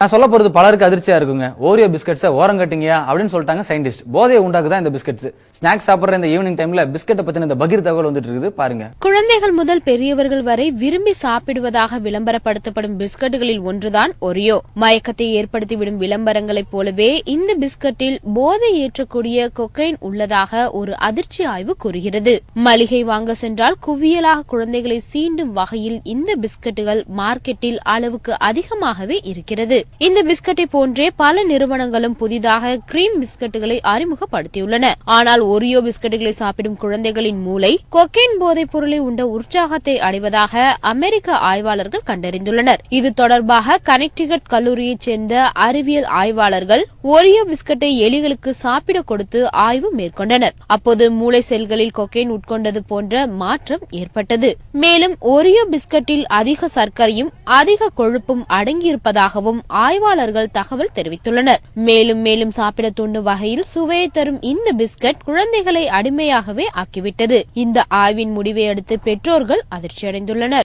நான் சொல்ல போறது பலருக்கு அதிர்ச்சியா இருக்குங்க. ஓரியோ பிஸ்கட்ஸை ஓரங்கட்டிங்கயா அப்படின்னு சொல்லிட்டாங்க சயின்டிஸ்ட். போதையை உண்டாக்குதான் இந்த பிஸ்கட்ஸ். ஸ்நாக்ஸ் சாப்பிடுற இந்த ஈவினிங் டைம்ல பிஸ்கட்டை பத்தின இந்த பகீர் தகவல் வந்துட்டு இருக்குது பாருங்க. குழந்தைகள் முதல் பெரியவர்கள் வரை விரும்பி சாப்பிடுவதாக விளம்பரப்படுத்தப்படும் பிஸ்கட்டுகளில் ஒன்றுதான் ஒரியோ. மயக்கத்தை ஏற்படுத்திவிடும் விளம்பரங்களைப் போலவே இந்த பிஸ்கட்டில் போதை ஏற்றக்கூடிய கொக்கைன் உள்ளதாக ஒரு அதிர்ச்சி ஆய்வு கூறுகிறது. மளிகை வாங்க சென்றால் குவியலாக குழந்தைகளை சீண்டும் வகையில் இந்த பிஸ்கட்டுகள் மார்க்கெட்டில் அளவுக்கு அதிகமாகவே இருக்கிறது. இந்த பிஸ்கட்டை போன்றே பல நிறுவனங்களும் புதிதாக கிரீம் பிஸ்கட்டுகளை அறிமுகப்படுத்தியுள்ளன. ஆனால் ஒரியோ பிஸ்கட்டுகளை சாப்பிடும் குழந்தைகளின் மூளை கொக்கைன் போதைப் பொருளை உண்ட உற்சாகத்தை அடைவதாக அமெரிக்க ஆய்வாளர்கள் கண்டறிந்துள்ளனர். இது தொடர்பாக கனெக்டிகட் கல்லூரியைச் சேர்ந்த அறிவியல் ஆய்வாளர்கள் ஒரியோ பிஸ்கட்டை எலிகளுக்கு சாப்பிட கொடுத்து ஆய்வு மேற்கொண்டனர். அப்போது மூளை செல்களில் கொக்கைன் உட்கொண்டது போன்ற மாற்றம் ஏற்பட்டது. மேலும் ஒரியோ பிஸ்கட்டில் அதிக சர்க்கரையும் அதிக கொழுப்பும் அடங்கியிருப்பதாகவும் ஆய்வாளர்கள் தகவல் தெரிவித்துள்ளனர். மேலும் சாப்பிட தூண்டும் வகையில் சுவையை தரும் இந்த பிஸ்கட் குழந்தைகளை அடிமையாகவே ஆக்கிவிட்டது. இந்த ஆய்வின் முடிவை அடுத்து பெற்றோர்கள் அதிர்ச்சியடைந்துள்ளனர்.